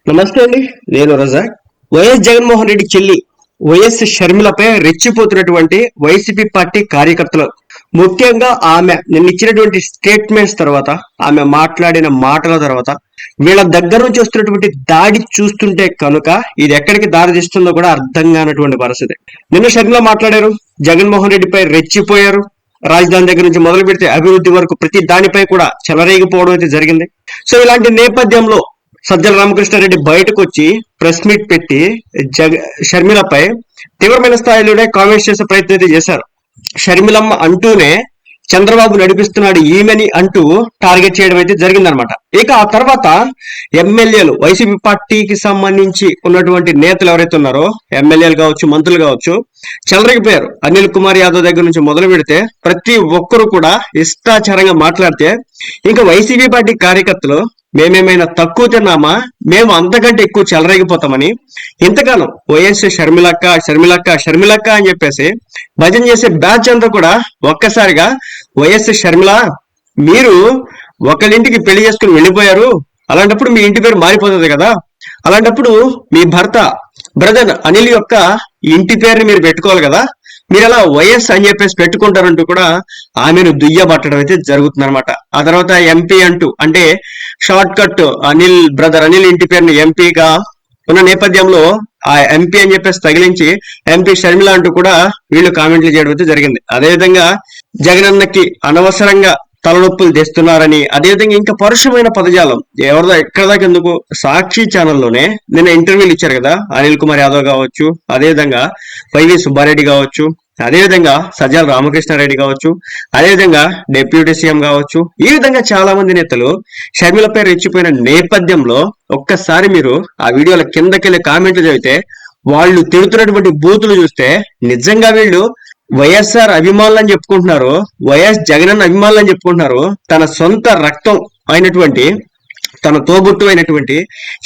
నమస్తే అండి. నేను రజాక్. వైఎస్ జగన్మోహన్ రెడ్డి చెల్లి వైఎస్ షర్మిలపై రెచ్చిపోతున్నటువంటి వైసీపీ పార్టీ కార్యకర్తలు, ముఖ్యంగా ఆమె నిన్న ఇచ్చినటువంటి స్టేట్మెంట్స్ తర్వాత, ఆమె మాట్లాడిన మాటల తర్వాత, వీళ్ళ దగ్గర నుంచి వస్తున్నటువంటి దాడి చూస్తుంటే కనుక ఇది ఎక్కడికి దారి తీస్తుందో కూడా అర్థం కానటువంటి పరిస్థితి. నిన్న షర్మిల మాట్లాడారు, జగన్మోహన్ రెడ్డిపై రెచ్చిపోయారు. రాజధాని దగ్గర నుంచి మొదలు పెడితే అభివృద్ధి వరకు ప్రతి దానిపై కూడా చెలరేగిపోవడం అయితే జరిగింది. సో ఇలాంటి నేపథ్యంలో సజ్జల రామకృష్ణారెడ్డి బయటకు వచ్చి ప్రెస్ మీట్ పెట్టి షర్మిలపై తీవ్రమైన స్థాయిలోనే కామెంట్స్ చేసే ప్రయత్నం అయితే చేశారు. షర్మిలమ్మ అంటూనే చంద్రబాబు నడిపిస్తున్నాడు ఈమెని అంటూ టార్గెట్ చేయడం అయితే జరిగిందనమాట. ఇక ఆ తర్వాత ఎమ్మెల్యేలు, వైసీపీ పార్టీకి సంబంధించి ఉన్నటువంటి నేతలు ఎవరైతే ఉన్నారో, ఎమ్మెల్యేలు కావచ్చు, మంత్రులు కావచ్చు, చెలరగిపోయారు. అనిల్ కుమార్ యాదవ్ దగ్గర నుంచి మొదలు పెడితే ప్రతి ఒక్కరు కూడా ఇష్టాచారంగా మాట్లాడితే, ఇంకా వైసీపీ పార్టీ కార్యకర్తలు మేమేమైనా తక్కువ తిన్నామా, మేము అంతకంటే ఎక్కువ చెలరేగిపోతామని ఇంతకాలం వైఎస్ షర్మిలక్క షర్మిలక్క షర్మిలక్క అని చెప్పేసి భజన చేసే బ్యాచ్ అంతా కూడా ఒక్కసారిగా వైఎస్ షర్మిల, మీరు ఒకరింటికి పెళ్లి చేసుకుని వెళ్ళిపోయారు, అలాంటప్పుడు మీ ఇంటి పేరు మారిపోతుంది కదా, అలాంటప్పుడు మీ భర్త బ్రదర్ అనిల్ యొక్క ఇంటి పేరుని మీరు పెట్టుకోవాలి కదా, మీరు అలా వైఎస్ అని చెప్పేసి పెట్టుకుంటారంటూ కూడా ఆమెను దుయ్యబట్టడం అయితే జరుగుతుంది అనమాట. ఆ తర్వాత ఎంపీ అంటూ, అంటే short cut Anil brother Anil ఇంటి పేరుని ఎంపీగా ఉన్న నేపథ్యంలో ఆ ఎంపీ అని చెప్పేసి తగిలించి ఎంపీ షర్మిల అంటూ కూడా వీళ్ళు కామెంట్లు చేయడం అయితే జరిగింది. అదేవిధంగా జగనన్నకి అనవసరంగా తలనొప్పులు తెస్తున్నారని, అదేవిధంగా ఇంకా పరుషమైన పదజాలం ఎవరిదో ఎక్కడ దాకా ఎందుకు, సాక్షి ఛానల్లోనే నిన్న ఇంటర్వ్యూలు ఇచ్చారు కదా అనిల్ కుమార్ యాదవ్ కావచ్చు, అదేవిధంగా వైవి సుబ్బారెడ్డి కావచ్చు, అదేవిధంగా సజ్జల రామకృష్ణారెడ్డి కావచ్చు, అదేవిధంగా డిప్యూటీ సీఎం కావచ్చు, ఈ విధంగా చాలా మంది నేతలు షర్మిలపై రెచ్చిపోయిన నేపథ్యంలో ఒక్కసారి మీరు ఆ వీడియోల కిందకెళ్ళి కామెంట్లు చదివితే వాళ్ళు తిడుతున్నటువంటి బూతులు చూస్తే నిజంగా వీళ్ళు వైఎస్ఆర్ అభిమానులు అని చెప్పుకుంటున్నారు, వైఎస్ జగనన్న అభిమానులు అని చెప్పుకుంటున్నారు. తన సొంత రక్తం అయినటువంటి, తన తోబుట్టు అయినటువంటి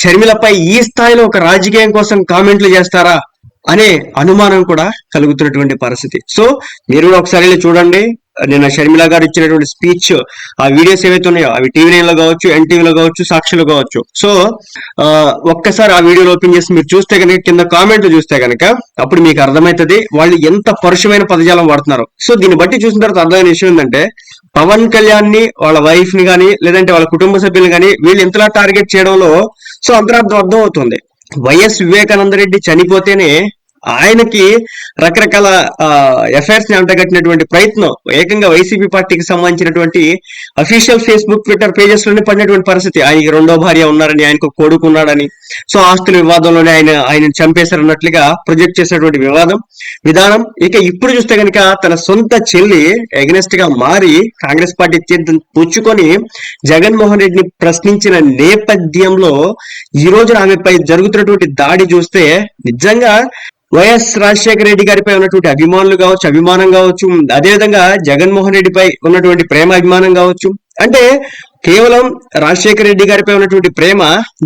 షర్మిలపై ఈ స్థాయిలో ఒక రాజకీయం కోసం కామెంట్లు చేస్తారా అనే అనుమానం కూడా కలుగుతున్నటువంటి పరిస్థితి. సో మీరు కూడా ఒకసారి చూడండి. నిన్న షర్మిల గారు ఇచ్చినటువంటి స్పీచ్, ఆ వీడియోస్ ఏవైతే ఉన్నాయో అవి టీవీ నైన్లో కావచ్చు, ఎన్టీవీలో కావచ్చు, సాక్షిలో కావచ్చు. సో ఒక్కసారి ఆ వీడియోలో ఓపెన్ చేసి మీరు చూస్తే కనుక, కింద కామెంట్లు చూస్తే కనుక అప్పుడు మీకు అర్థమవుతుంది వాళ్ళు ఎంత పరుషమైన పదజాలం వాడుతున్నారు. సో దీన్ని బట్టి చూసిన తర్వాత అర్థమైన విషయం ఏంటంటే, పవన్ కళ్యాణ్ ని, వాళ్ళ వైఫ్ ని కానీ, లేదంటే వాళ్ళ కుటుంబ సభ్యులు కానీ వీళ్ళు ఎంతలా టార్గెట్ చేయడంలో సో అంతరార్థం అర్థం అవుతుంది. వైఎస్ వివేకానంద రెడ్డి చనిపోతేనే ఆయనకి రకరకాల ఎఫైర్స్ ని అంటగట్టినటువంటి ప్రయత్నం ఏకంగా వైసీపీ పార్టీకి సంబంధించినటువంటి అఫీషియల్ ఫేస్బుక్, ట్విట్టర్ పేజెస్ లోనే పడినటువంటి పరిస్థితి. ఆయనకి రెండో భార్య ఉన్నారని, ఆయనకు కొడుకున్నాడని, సో ఆస్తుల వివాదంలోనే ఆయన చంపేశారన్నట్లుగా ప్రొజెక్ట్ చేసినటువంటి విధానం. ఇక ఇప్పుడు చూస్తే కనుక తన సొంత చెల్లి ఎగనెస్ట్ గా మారి కాంగ్రెస్ పార్టీ తీర్థం పుచ్చుకొని జగన్మోహన్ రెడ్డిని ప్రశ్నించిన నేపథ్యంలో ఈ రోజు ఆమెపై జరుగుతున్నటువంటి దాడి చూస్తే నిజంగా వైఎస్ రాజశేఖర రెడ్డి గారిపై ఉన్నటువంటి అభిమానం కావచ్చు, అదేవిధంగా జగన్మోహన్ రెడ్డిపై ఉన్నటువంటి ప్రేమ అభిమానం కావచ్చు, అంటే కేవలం రాజశేఖర రెడ్డి గారిపై ఉన్నటువంటి ప్రేమ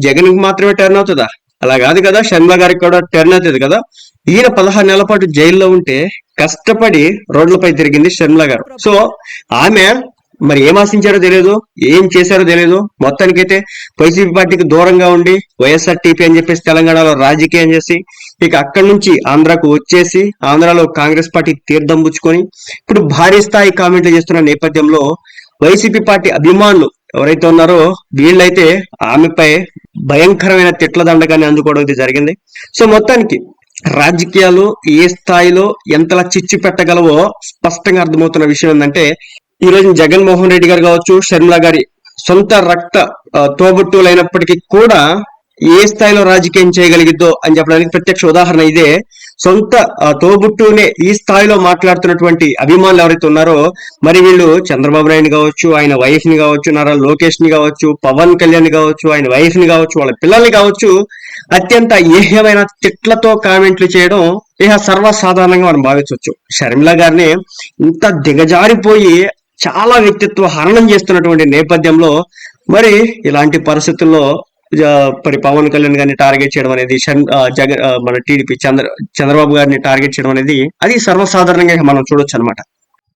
జగన్ కి మాత్రమే టర్న్ అవుతుందా? అలా కాదు కదా, షర్మిల గారికి కూడా టర్న్ అవుతుంది కదా. ఈయన 16 నెలల పాటు జైల్లో ఉంటే కష్టపడి రోడ్లపై తిరిగింది షర్మిల గారు. సో ఆమె మరి ఏం ఆశించారో తెలియదు, ఏం చేశారో తెలియదు. మొత్తానికైతే వైసీపీ పార్టీకి దూరంగా ఉండి వైఎస్ఆర్ టీపీ అని చెప్పేసి తెలంగాణలో రాజకీయం చేసి, ఇక అక్కడి నుంచి ఆంధ్రాకు వచ్చేసి ఆంధ్రాలో కాంగ్రెస్ పార్టీ తీర్థం పుచ్చుకొని ఇప్పుడు భారీ స్థాయి కామెంట్లు చేస్తున్న నేపథ్యంలో వైసీపీ పార్టీ అభిమానులు ఎవరైతే ఉన్నారో వీళ్ళైతే ఆమెపై భయంకరమైన తిట్ల దండగాన్ని అందుకోవడం అయితే జరిగింది. సో మొత్తానికి రాజకీయాలు ఏ స్థాయిలో ఎంతలా చిచ్చు పెట్టగలవో స్పష్టంగా అర్థమవుతున్న విషయం ఏంటంటే, ఈ రోజు జగన్మోహన్ రెడ్డి గారు కావచ్చు, షర్మిల గారి సొంత రక్త తోబుట్టువులైనప్పటికీ కూడా ఏ స్థాయిలో రాజకీయం చేయగలిగిద్దో అని చెప్పడానికి ప్రత్యక్ష ఉదాహరణ ఇదే. సొంత తోబుట్టునే ఈ స్థాయిలో మాట్లాడుతున్నటువంటి అభిమానులు ఎవరైతే ఉన్నారో, మరి వీళ్ళు చంద్రబాబు నాయుడు కావచ్చు, ఆయన వైఫ్ ని కావచ్చు, నారా లోకేష్ ని కావచ్చు, పవన్ కళ్యాణ్ కావచ్చు, ఆయన వైఫ్ ని కావచ్చు, వాళ్ళ పిల్లల్ని కావచ్చు, అత్యంత ఏహ్యమైన తిట్లతో కామెంట్లు చేయడం ఇక సర్వసాధారణంగా మనం భావించవచ్చు. షర్మిల గారిని ఇంత దిగజారిపోయి చాలా వ్యక్తిత్వ హరణం చేస్తున్నటువంటి నేపథ్యంలో మరి ఇలాంటి పరిస్థితుల్లో మరి పవన్ కళ్యాణ్ గారిని టార్గెట్ చేయడం అనేది, మన టీడీపీ చంద్రబాబు గారిని టార్గెట్ చేయడం అనేది అది సర్వసాధారణంగా మనం చూడొచ్చు అనమాట.